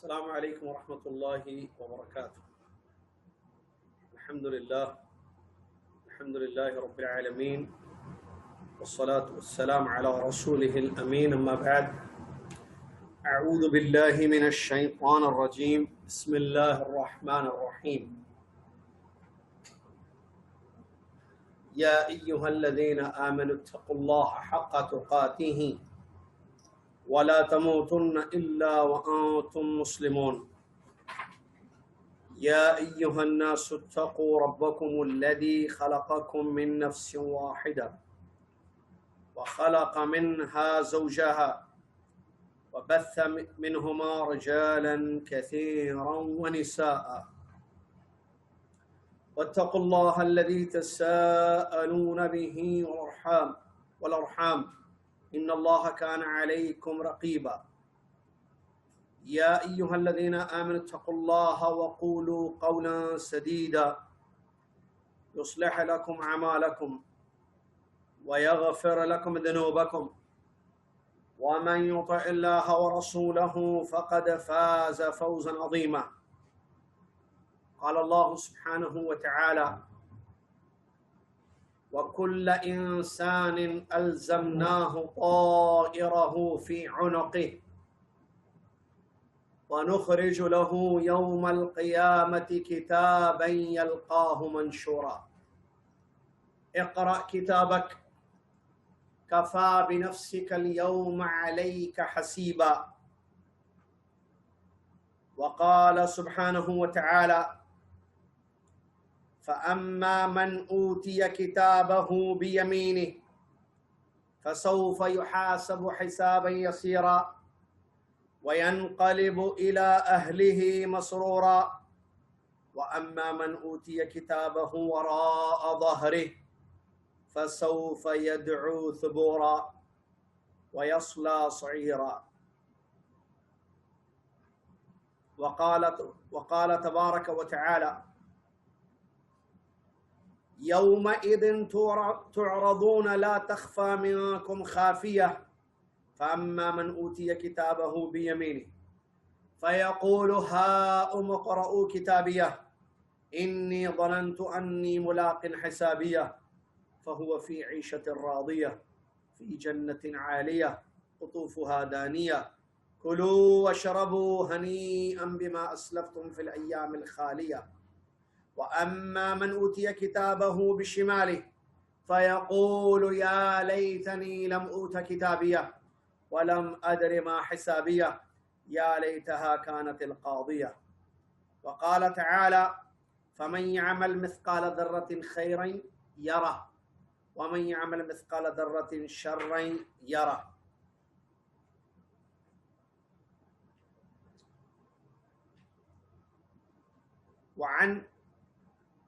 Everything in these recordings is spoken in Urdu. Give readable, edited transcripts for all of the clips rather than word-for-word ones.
السلام عليكم ورحمة الله وبركاته. الحمد لله رب العالمين، والصلاة والسلام على رسوله الأمين. أما بعد، أعوذ بالله من الشيطان الرجيم. بسم الله الرحمن الرحيم. يا أيها الذين آمنوا اتقوا الله حق تقاته ولا تموتن إلا وأنتم مسلمون. يا أيها الناس اتقوا ربكم الذي خلقكم من نفس واحدة وخلق منها زوجها وبث منهما رجالا كثيرا ونساء واتقوا الله الذي تساءلون به والأرحام إن الله كان عليكم رقيبا. يا أيها الذين آمنوا اتقوا الله وقولوا قولا سديدا يصلح لكم أعمالكم ويغفر لكم ذنوبكم ومن يطع الله ورسوله فقد فاز فوزا عظيما. قال الله سبحانه وتعالى: وكل إنسان ألزمناه طائره في عنقه ونخرج له يوم القيامة كتابا يلقاه منشورا. اقرأ كتابك كفى بنفسك اليوم عليك حسيبا. وقال سبحانه وتعالى: فأما من أوتي كتابه بيمينه فسوف يحاسب حسابا يسيرا وينقلب إلى أهله مسرورا وأما من أوتي كتابه وراء ظهره فسوف يدعو ثبورا ويصلى سعيرا. وقال تبارك وتعالى: يومئذ تعرضون لا تخفى منكم خافية فأما من أوتي كتابه بيمينه فيقول هاؤم اقرءوا كتابيه إني ظننت أني ملاق حسابيه فهو في عيشة راضية في جنة عالية قطوفها دانية كلوا واشربوا هنيئا بما أسلفتم في الأيام الخالية. وأما من أوتي كتابه بشماله فيقول يا ليتني لم أوت كتابيه ولم أدر ما حسابيه يا ليتها كانت القاضية. وقال تعالى: فمن يعمل مثقال ذرة خيرا يره ومن يعمل مثقال ذرة شرا يره. وعن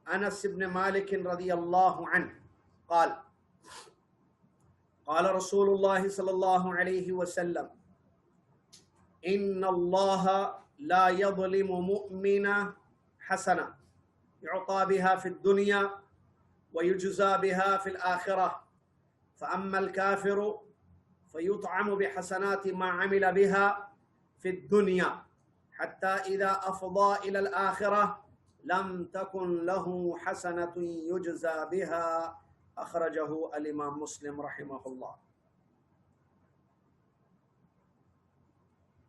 أنس بن مالك رضي الله عنه قال: قال رسول الله صلى الله عليه وسلم: إن الله لا يظلم مؤمنا حسنة يعطى بها في الدنيا ويجزى بها في الآخرة فأما الكافر فيطعم بحسنات ما عمل بها في الدنيا حتى إذا أفضى إلى الآخرة لم تكن له حسنة يجزى بها اخرجہ الامام مسلم رحمہ اللہ۔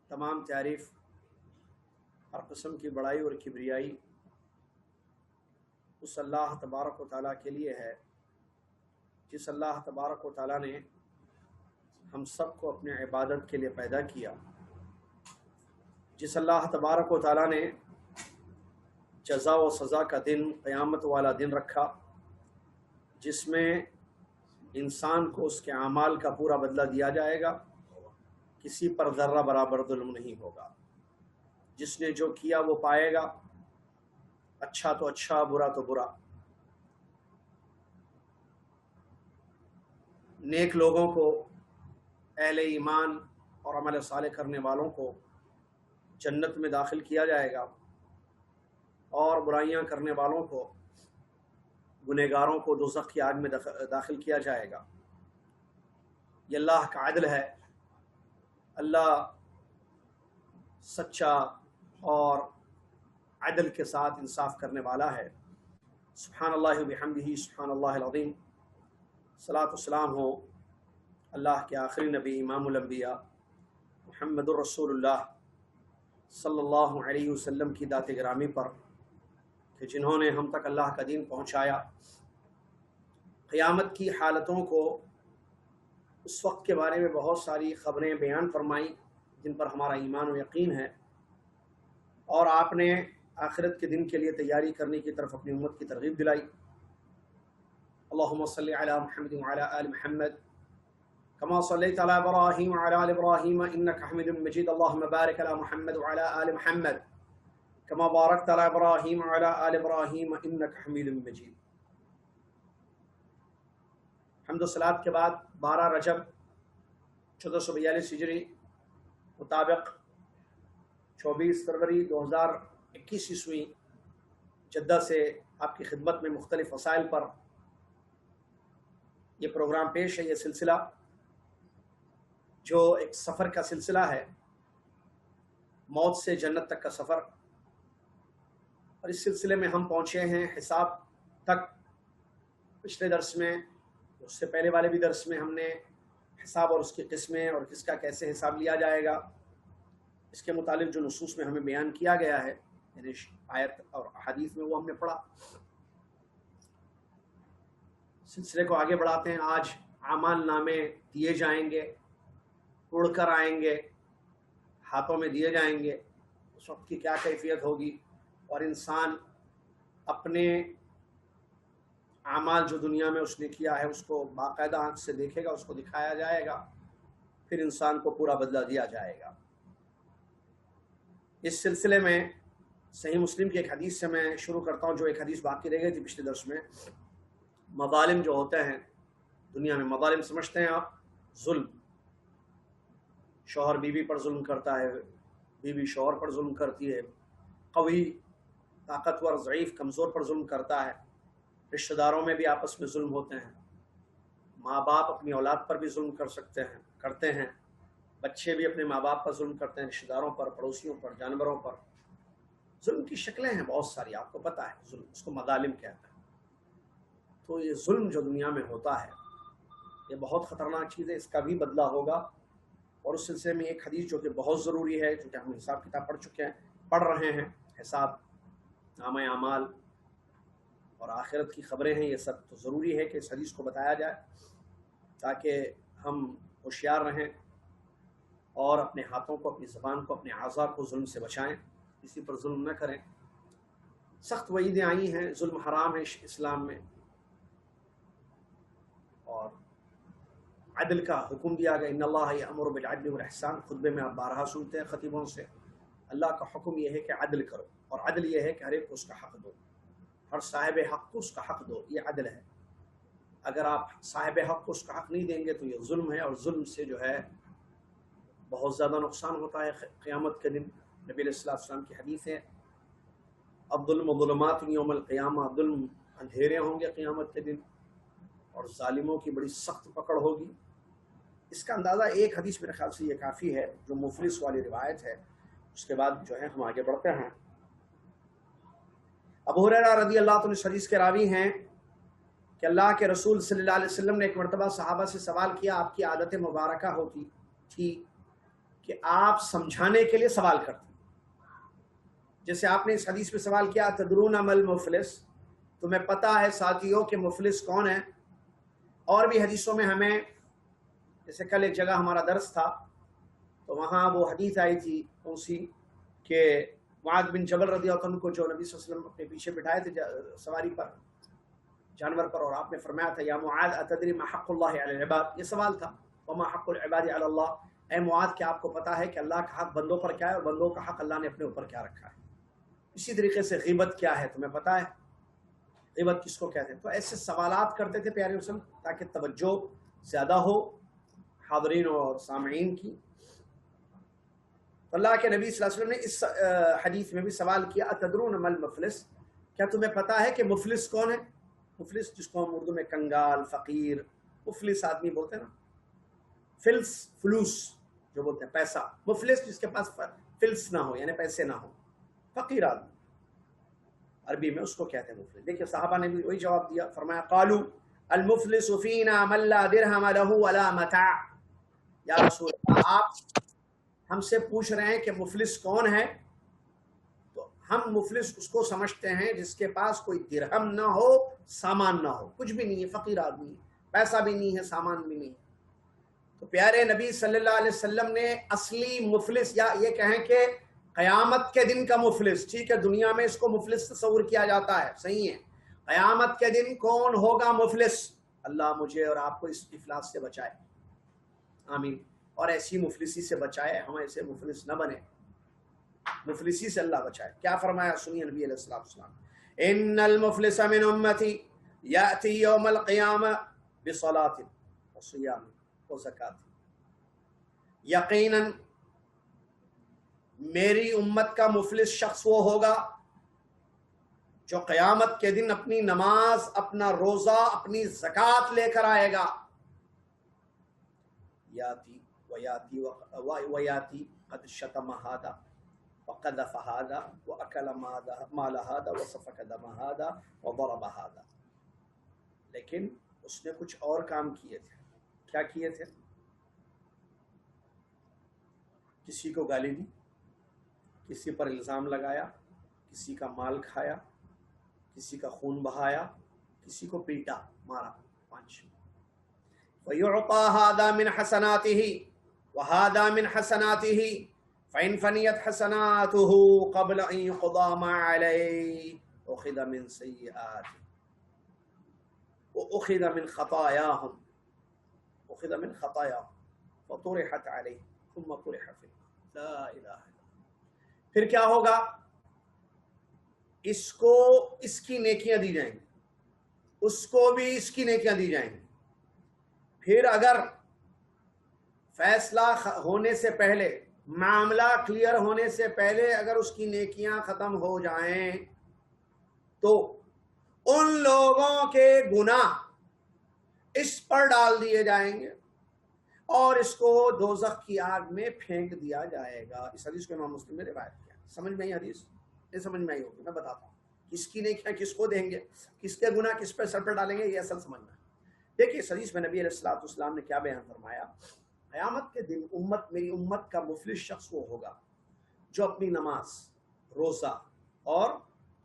تمام تعریف ہر قسم کی بڑائی اور کبریائی اس اللہ تبارک و تعالیٰ کے لیے ہے جس اللہ تبارک و تعالیٰ نے ہم سب کو اپنے عبادت کے لیے پیدا کیا، جس اللہ تبارک و تعالیٰ نے جزا و سزا کا دن قیامت والا دن رکھا، جس میں انسان کو اس کے اعمال کا پورا بدلہ دیا جائے گا، کسی پر ذرہ برابر ظلم نہیں ہوگا، جس نے جو کیا وہ پائے گا، اچھا تو اچھا، برا تو برا۔ نیک لوگوں کو، اہل ایمان اور عمل صالح کرنے والوں کو جنت میں داخل کیا جائے گا، اور برائیاں کرنے والوں کو، گنہگاروں کو دوزخ کی آگ میں داخل کیا جائے گا۔ یہ اللہ کا عدل ہے۔ اللہ سچا اور عدل کے ساتھ انصاف کرنے والا ہے۔ سبحان اللہ و بحمدہ سبحان اللہ العظیم۔ صلاۃ و سلام ہو اللہ کے آخری نبی امام الانبیاء محمد الرسول اللہ صلی اللہ علیہ وسلم کی ذات گرامی پر کہ جنہوں نے ہم تک اللہ کا دین پہنچایا، قیامت کی حالتوں کو، اس وقت کے بارے میں بہت ساری خبریں بیان فرمائیں جن پر ہمارا ایمان و یقین ہے، اور آپ نے آخرت کے دن کے لیے تیاری کرنے کی طرف اپنی امت کی ترغیب دلائی۔ اللہم صلی علی محمد وعلی آل محمد کما صلیت علی ابراہیم وعلی آل ابراہیم انک حمید مجید، اللہم بارک علی محمد وعلی آل محمد کما بارکت علی ابراہیم وعلی آل ابراہیم انک حمید مجید۔ حمد و صلات کے بعد 12 رجب 1442 ہجری مطابق 24 فروری 2021 عیسوی جدہ سے آپ کی خدمت میں مختلف وسائل پر یہ پروگرام پیش ہے۔ یہ سلسلہ جو ایک سفر کا سلسلہ ہے، موت سے جنت تک کا سفر، اور اس سلسلے میں ہم پہنچے ہیں حساب تک۔ پچھلے درس میں، اس سے پہلے والے بھی درس میں ہم نے حساب اور اس کی قسمیں اور کس کا کیسے حساب لیا جائے گا، اس کے متعلق جو نصوص میں ہمیں بیان کیا گیا ہے، یعنی آیت اور احادیث میں، وہ ہم نے پڑھا۔ سلسلے کو آگے بڑھاتے ہیں۔ آج اعمال نامے دیے جائیں گے، اڑ کر آئیں گے، ہاتھوں میں دیے جائیں گے۔ اس وقت کی کیا کیفیت ہوگی، اور انسان اپنے اعمال جو دنیا میں اس نے کیا ہے اس کو باقاعدہ آنکھ سے دیکھے گا، اس کو دکھایا جائے گا، پھر انسان کو پورا بدلہ دیا جائے گا۔ اس سلسلے میں صحیح مسلم کی ایک حدیث سے میں شروع کرتا ہوں، جو ایک حدیث باقی رہ گئی تھی پچھلے درس میں۔ مظالم جو ہوتے ہیں دنیا میں، مظالم سمجھتے ہیں آپ؟ ظلم، شوہر بیوی پر ظلم کرتا ہے، بیوی شوہر پر ظلم کرتی ہے، قوی طاقتور ضعیف کمزور پر ظلم کرتا ہے، رشتہ داروں میں بھی آپس میں ظلم ہوتے ہیں، ماں باپ اپنی اولاد پر بھی ظلم کرتے ہیں، بچے بھی اپنے ماں باپ پر ظلم کرتے ہیں، رشتہ داروں پر، پڑوسیوں پر، جانوروں پر۔ ظلم کی شکلیں ہیں بہت ساری، آپ کو پتہ ہے، ظلم اس کو مظالم کہتے ہیں۔ تو یہ ظلم جو دنیا میں ہوتا ہے یہ بہت خطرناک چیز ہے، اس کا بھی بدلہ ہوگا۔ اور اس سلسلے میں ایک حدیث جو کہ بہت ضروری ہے، چونکہ ہم حساب کتاب پڑھ رہے ہیں، حساب نامہ اعمال اور آخرت کی خبریں ہیں، یہ سب تو ضروری ہے کہ اس حدیث کو بتایا جائے تاکہ ہم ہوشیار رہیں اور اپنے ہاتھوں کو، اپنی زبان کو، اپنے اعضاء کو ظلم سے بچائیں، کسی پر ظلم نہ کریں۔ سخت وعیدیں آئی ہیں، ظلم حرام ہے اسلام میں، اور عدل کا حکم دیا گیا۔ ان اللہ یأمر بالعدل والاحسان، خطبے میں آپ بارہا سنتے ہیں خطیبوں سے۔ اللہ کا حکم یہ ہے کہ عدل کرو، اور عدل یہ ہے کہ ہر ایک کو اس کا حق دو، ہر صاحب حق کو اس کا حق دو، یہ عدل ہے۔ اگر آپ صاحب حق کو اس کا حق نہیں دیں گے تو یہ ظلم ہے، اور ظلم سے جو ہے بہت زیادہ نقصان ہوتا ہے قیامت کے دن۔ نبی علیہ السلام کی حدیث ہے، الظلم ظلمات یوم القیامہ، ظلم اندھیرے ہوں گے قیامت کے دن، اور ظالموں کی بڑی سخت پکڑ ہوگی۔ اس کا اندازہ ایک حدیث میرے خیال سے یہ کافی ہے، جو مفلس والی روایت ہے۔ اس کے بعد جو ہے ہم آگے بڑھتے ہیں۔ ابو ہریرہ رضی اللہ عنہ اس حدیث کے راوی ہیں کہ اللہ کے رسول صلی اللہ علیہ وسلم نے ایک مرتبہ صحابہ سے سوال کیا۔ آپ کی عادت مبارکہ ہوتی تھی کہ آپ سمجھانے کے لیے سوال کرتے، جیسے آپ نے اس حدیث میں سوال کیا، تدرون ما المفلس، تمہیں پتہ ہے ساتھیوں کہ مفلس کون ہے؟ اور بھی حدیثوں میں ہمیں، جیسے کل ایک جگہ ہمارا درس تھا تو وہاں وہ حدیث آئی تھی اسی کہ معاذ بن جبل رضی اللہ عنہ کو جو نبی صلی اللہ علیہ وسلم اپنے پیچھے بٹھائے تھے سواری پر، جانور پر، اور آپ نے فرمایا تھا یا معاذ اتدری ما حق اللہ علی العباد، یہ سوال تھا، وما حق العباد علی اللہ، اے معاذ کیا آپ کو پتہ ہے کہ اللہ کا حق بندوں پر کیا ہے اور بندوں کا حق اللہ نے اپنے اوپر کیا رکھا ہے؟ اسی طریقے سے غیبت کیا ہے تمہیں پتہ ہے؟ غیبت کس کو کہتے ہیں؟ تو ایسے سوالات کرتے تھے پیارے رسول تاکہ توجہ زیادہ ہو حاضرین اور سامعین کی۔ اللہ کے نبی صلی اللہ علیہ وسلم نے اس حدیث میں بھی سوال کیا، اتدرون ما المفلس، کیا تمہیں پتہ ہے کہ مفلس کون ہے؟ مفلس جس کو ہم اردو میں کنگال، فقیر، مفلس آدمی بولتے ہیں نا، فلس، فلوس جو بولتے ہیں پیسہ، مفلس جس کے پاس فلس نہ ہو یعنی پیسے نہ ہو۔ فقیر آدمی عربی میں اس کو کہتے ہیں مفلس. دیکھیے صحابہ نے بھی وہی جواب دیا, فرمایا قالوا المفلس فینا من لا درہم لہ ولا متاع. یا رسول اللہ آپ ہم سے پوچھ رہے ہیں کہ مفلس کون ہے؟ تو ہم مفلس اس کو سمجھتے ہیں جس کے پاس کوئی درہم نہ ہو, سامان نہ ہو, کچھ بھی نہیں ہے, فقیر آدمی ہے, پیسہ بھی نہیں ہے, سامان بھی نہیں. تو پیارے نبی صلی اللہ علیہ وسلم نے اصلی مفلس, یا یہ کہیں کہ قیامت کے دن کا مفلس, ٹھیک ہے دنیا میں اس کو مفلس تصور کیا جاتا ہے, صحیح ہے, قیامت کے دن کون ہوگا مفلس؟ اللہ مجھے اور آپ کو اس افلاس سے بچائے, آمین, اور ایسی مفلسی سے بچائے, ہم ایسے مفلس نہ بنے, مفلسی سے اللہ بچائے. کیا فرمایا سنیے نبی علیہ السلام, ان المفلس من امتی یاتی یوم القیامہ بصلاۃ وصیام وزکات. یقیناً میری امت کا مفلس شخص وہ ہوگا جو قیامت کے دن اپنی نماز, اپنا روزہ, اپنی زکوٰۃ لے کر آئے گا. ویاتی قد شتم ہذا وقذف هذا واكل مال هذا وسفك دم هذا وضرب هذا. لیکن اس نے کچھ اور کام کیے تھے. کیا کیے تھے؟ کسی کو گالی دی, کسی پر الزام لگایا, کسی کا مال کھایا, کسی کا خون بہایا, کسی کو پیٹا, مارا, 5. وَيُعْطَى هَذَا مِنْ حَسَنَاتِهِ وَهَذَا مِنْ حَسَنَاتِهِ فَإِنْ فَنِيَتْ حَسَنَاتُهُ قَبْلَ أَنْ يُقْضَى مَا عَلَيْهِ أُخِذَ مِنْ سَيِّئَاتِهِمْ وَأُخِذَ مِنْ خَطَايَاهُمْ فَطُرِحَتْ عَلَيْهِ ثُمَّ طُرِحَ فِي النَّارِ. لا الہ الا اللہ. پھر کیا ہوگا؟ اس کو اس کی نیکیاں دی جائیں گی, اس کو بھی اس کی نیکیاں دی جائیں گی. پھر اگر فیصلہ ہونے سے پہلے, معاملہ کلیئر ہونے سے پہلے اگر اس کی نیکیاں ختم ہو جائیں تو ان لوگوں کے گناہ اس پر ڈال دیے جائیں گے اور اس کو دوزخ کی آگ میں پھینک دیا جائے گا. اس حدیث کو امام مسلم نے روایت کیا. سمجھ میں آئی حدیث؟ یہ سمجھ میں آئی ہوگی, میں بتاتا ہوں کس کی نیکیاں کس کو دیں گے, کس کے گناہ کس پہ سر پر ڈالیں گے, یہ اصل سمجھنا ہے. دیکھیے اس حدیث میں نبی علیہ الصلوۃ والسلام نے کیا بیان فرمایا, قیامت کے دن میری امت کا مفلس شخص وہ ہوگا جو اپنی نماز, روزہ اور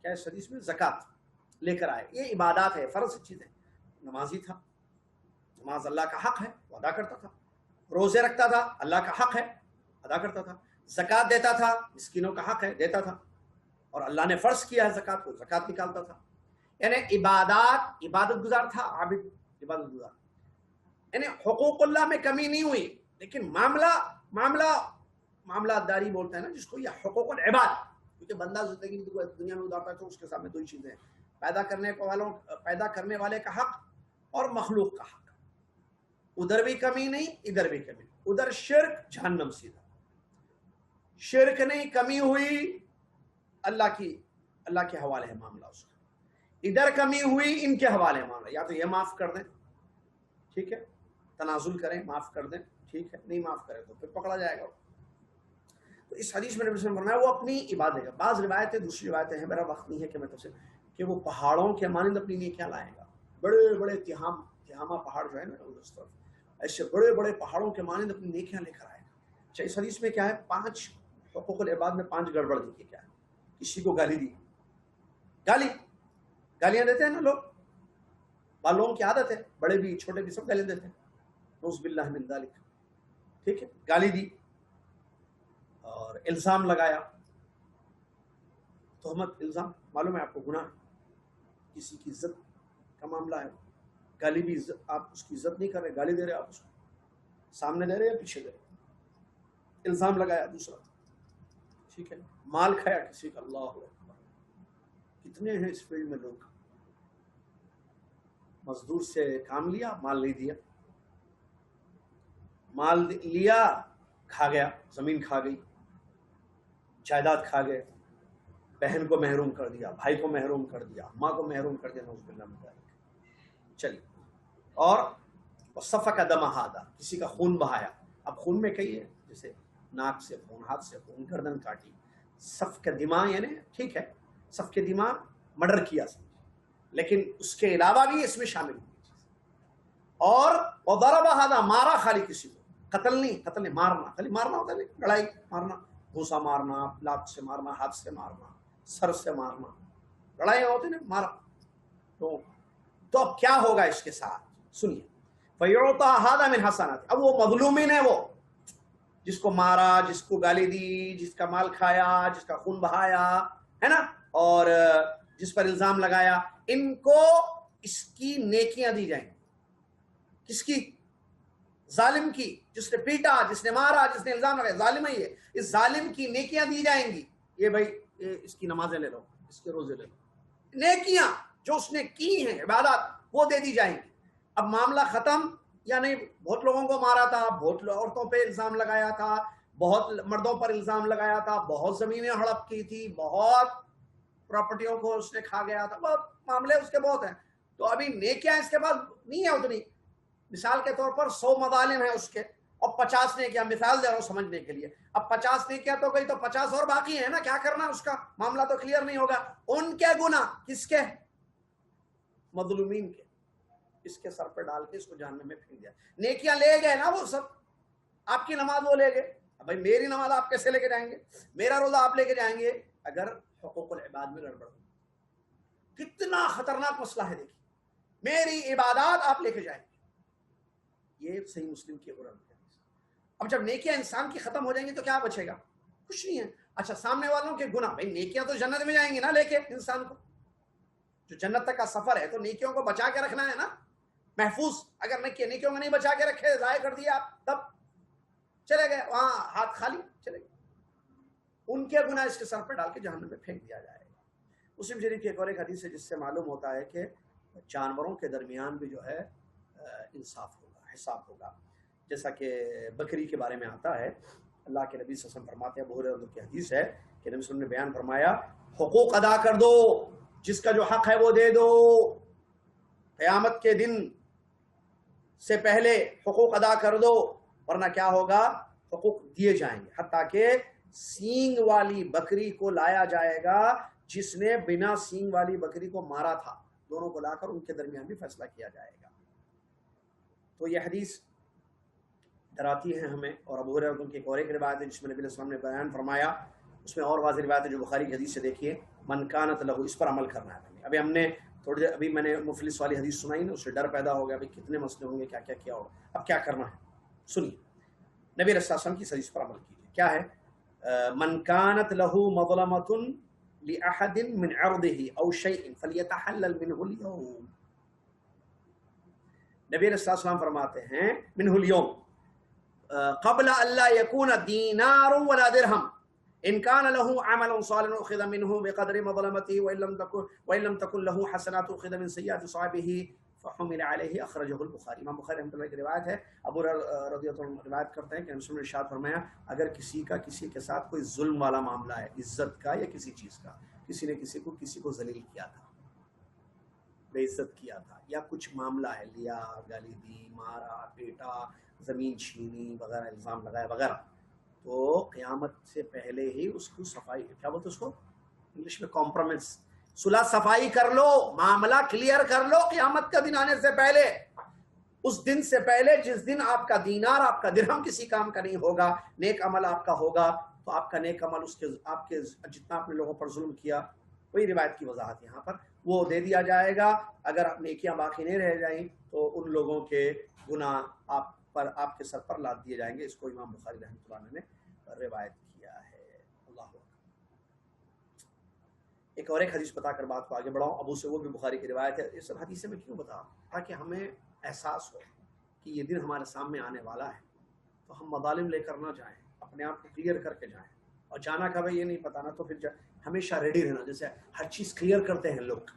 کیا اس حدیث میں زکوٰۃ لے کر آئے. یہ عبادات ہے, فرض چیزیں. نمازی تھا, نماز اللہ کا حق ہے, وہ ادا کرتا تھا. روزے رکھتا تھا, اللہ کا حق ہے, ادا کرتا تھا. زکوٰۃ دیتا تھا, مسکینوں کا حق ہے, دیتا تھا. اور اللہ نے فرض کیا ہے زکوٰۃ کو, زکوٰۃ نکالتا تھا. یعنی عبادت گزار تھا, عابد, عبادت گزار. یعنی حقوق اللہ میں کمی نہیں ہوئی, لیکن معاملہ داری بولتے ہیں نا جس کو, یہ حقوق العباد. کیونکہ بندہ زندگی دنیا میں گزارتا ہے تو اس کے سامنے 2 ہی چیزیں ہیں, پیدا کرنے والے کا حق اور مخلوق کا حق. ادھر بھی کمی نہیں, ادھر بھی کمی نہیں. ادھر شرک, جہنم سیدھا. شرک نہیں, کمی ہوئی, اللہ کے حوالے ہے معاملہ اس کا. ادھر کمی ہوئی, ان کے حوالے معاملہ. یا تو یہ معاف کر دیں, ٹھیک ہے, تنازل کریں, معاف کر دیں, ٹھیک ہے, نہیں معاف کریں تو پھر پکڑا جائے گا. تو اس حدیث میں نبی صلی اللہ علیہ وسلم فرمایا وہ اپنی عبادت ہے. بعض روایتیں, دوسری روایتیں ہیں, میرا وقت نہیں ہے کہ میں تفصیل, کہ وہ پہاڑوں کے مانند اپنی نیکیاں لائے گا. بڑے بڑے تہامہ پہاڑ جو ہے نا اس طرف, ایسے بڑے بڑے پہاڑوں کے مانند اپنی نیکیاں لے کر آئے گا. اچھا, اس حدیث میں کیا ہے, 5 حقوق العباد میں 5 گڑبڑ دی. کیا ہے؟ کسی کو گالی دی, گالیاں دیتے ہیں نا لوگ, لوگوں کی عادت ہے, بڑے بھی چھوٹے بھی سب گالیاں دیتے ہیں, نعوذ باللہ من ذالک. ٹھیک ہے, گالی دی اور الزام لگایا, تہمت, الزام, معلوم ہے آپ کو گناہ, کسی کی عزت کا معاملہ ہے. گالی بھی آپ اس کی عزت نہیں کر رہے, گالی دے رہے آپ اس کو, سامنے دے رہے یا پیچھے دے رہے. الزام لگایا دوسرا, ٹھیک ہے, مال کھایا کسی کا. اللہ اکبر, کتنے ہیں اس فیلڈ میں لوگ, مزدور سے کام لیا, مال نہیں دیا, مال لیا, کھا گیا, زمین کھا گئی, جائیداد کھا گئے, بہن کو محروم کر دیا, بھائی کو محروم کر دیا, ماں کو محروم کر دیا. نعوذ باللہ من ذالک. چلیے, اور سفک دم ہذا, کسی کا خون بہایا. اب خون میں کئی ہے, جیسے ناک سے خون, ہاتھ سے خون, گردن کاٹی, سفک دماء یعنی ٹھیک ہے سفک دماء مرڈر کیا لیکن اس کے علاوہ بھی اس میں شامل ہوئی اور ضرب هذا مارا خالی کسی کو قتل نہیں مارنا خالی مارنا ہوتا ہے لڑائی مارنا گھوسا مارنا لات سے مارنا ہاتھ سے مارنا سر سے مارنا لڑائی ہوتی نا مارا تو اب کیا ہوگا اس کے ساتھ سنیے فیعطى هذا من حسنات اب وہ مظلومین ہے وہ جس کو مارا جس کو گالی دی جس کا مال کھایا جس کا خون بہایا ہے نا اور جس پر الزام لگایا ان کو اس کی نیکیاں دی جائیں گی کس کی ظالم کی جس نے پیٹا جس نے مارا جس نے الزام لگایا ظالم ہے یہ اس ظالم کی نیکیاں دی جائیں گی یہ بھائی اس کی نمازیں لے لو اس کے روزے لے لو نیکیاں جو اس نے کی ہیں عبادات وہ دے دی جائیں گی اب معاملہ ختم یا نہیں بہت لوگوں کو مارا تھا بہت عورتوں پہ الزام لگایا تھا بہت مردوں پر الزام لگایا تھا بہت زمینیں ہڑپ کی تھی بہت پراپرٹیوں کو اس نے کھا گیا تھا بہت معاملے اس کے بہت ہیں تو ابھی نیکیاں اس کے پاس نہیں ہے اتنی مثال کے طور پر 100 مظالم ہیں اس کے اور 50 نیکیاں مثال دے رہا ہوں سمجھنے کے لیے اب 50 نیکیاں تو گئی تو 50 اور باقی ہیں نا کیا کرنا اس کا معاملہ تو کلیئر نہیں ہوگا ان کے گناہ کس کے مظلومین کے اس کے سر پہ ڈال کے اس کو جہنم میں پھینک دیا نیکیاں لے گئے نا وہ سب آپ کی نماز وہ لے گئے اب بھائی میری نماز آپ کیسے لے کے جائیں گے میرا روزہ آپ لے کے جائیں گے اگر حقوق العباد میں گڑبڑ ہو کتنا خطرناک مسئلہ ہے دیکھیے میری عبادات آپ لے کے جائیں گے یہ صحیح مسلم کی عبارت ہے اب جب نیکیاں انسان کی ختم ہو جائیں گی تو کیا بچے گا کچھ نہیں ہے اچھا سامنے والوں کے گناہ بھائی نیکیاں تو جنت میں جائیں گی نا لے کے انسان کو جو جنت تک کا سفر ہے تو نیکیوں کو بچا کے رکھنا ہے نا محفوظ اگر نیکیوں کو نہیں بچا کے رکھے ضائع کر دیا آپ تب چلے گئے وہاں ہاتھ خالی چلے گئے ان کے گناہ اس کے سر پہ ڈال کے جہنم میں پھینک دیا جائے گا مسلم شریف کی ایک اور ایک حدیث ہے جس سے معلوم ہوتا ہے کہ جانوروں کے درمیان بھی جو ہے انصاف ہوگا حساب ہوگا جیسا کہ بکری کے بارے میں آتا ہے اللہ کے نبی صلی اللہ علیہ وسلم فرماتے ہیں ابو ہریرہ کی حدیث ہے کہ نبی صلی اللہ علیہ وسلم نے بیان فرمایا حقوق ادا کر دو جس کا جو حق ہے وہ دے دو قیامت کے دن سے پہلے حقوق ادا کر دو ورنہ کیا ہوگا حقوق دیے جائیں گے حتیٰ کہ سینگ والی بکری کو لایا جائے گا جس نے بنا سینگ والی بکری کو مارا تھا دونوں کو لا کر ان کے درمیان بھی فیصلہ کیا جائے گا تو یہ حدیث ڈراتی ہے ہمیں اور ابو ہریرہ کی ایک اور ایک روایت ہے جس میں نبی علیہ السلام نے بیان فرمایا اس میں اور واضح روایت ہے جو بخاری کی حدیث سے دیکھیے من کانت لہو اس پر عمل کرنا ہے ابھی ہم نے تھوڑی دیر ابھی میں نے مفلس والی حدیث سنائی نا اس سے ڈر پیدا ہو گیا ابھی کتنے مسئلے ہوں گے کیا کیا کیا ہوگا اب کیا کرنا ہے سنیے نبی علیہ السلام کی حدیث پر عمل کیجیے کیا ہے من کانت لہو مظلمۃ لأحد من عرضه او شیء فلیتحلل منه اليوم نبی علیہ السلام فرماتے ہیں منه اليوم قبل الا يكون دینار ولا درہم ان كان له عمل صالح اخذ منه بقدر مظلمته وان لم تكن له حسنات اخذ من سيئات صاحبه فحمل عليه اخرجه البخاری امام بخاری رحمۃ اللہ کی روایت ہے ابو رضی اللہ عنہ روایت کرتے ہیں کہ رسول نے ارشاد فرمایا اگر کسی کے ساتھ کوئی ظلم والا معاملہ ہے عزت کا یا کسی چیز کا کسی نے کسی کو ذلیل کیا تھا بے عزت کیا تھا یا کچھ معاملہ ہے لیا گالی دی مارا پیٹا زمین چھینی وغیرہ الزام لگایا وغیرہ تو قیامت سے پہلے ہی اس کو صفائی کیا بولتے اس کو انگلش میں کمپرومائز صلح صفائی کر لو معاملہ کلیئر کر لو قیامت کا دن آنے سے پہلے اس دن سے پہلے جس دن آپ کا دینار آپ کا درہم کسی کام کا نہیں ہوگا نیک عمل آپ کا ہوگا تو آپ کا نیک عمل اس کے آپ کے جتنا آپ نے لوگوں پر ظلم کیا وہی روایت کی وضاحت یہاں پر وہ دے دیا جائے گا اگر آپ نیکیاں باقی نہیں رہ جائیں تو ان لوگوں کے گناہ آپ کے سر پر لاد دیے جائیں گے اس کو امام بخاری رحمۃ اللہ نے روایت کیا ہے اللہ اکبر ایک اور ایک حدیث بتا کر بات کو آگے بڑھاؤں ابو سے وہ بھی بخاری کی روایت ہے یہ سب حدیثیں میں کیوں بتا تاکہ ہمیں احساس ہو کہ یہ دن ہمارے سامنے آنے والا ہے تو ہم مظالم لے کر نہ جائیں اپنے آپ کو کلیئر کر کے جائیں اور جانا کب ہے یہ نہیں پتا نا تو پھر ہمیشہ ریڈی رہنا جیسے ہر چیز کلیئر کرتے ہیں لوگ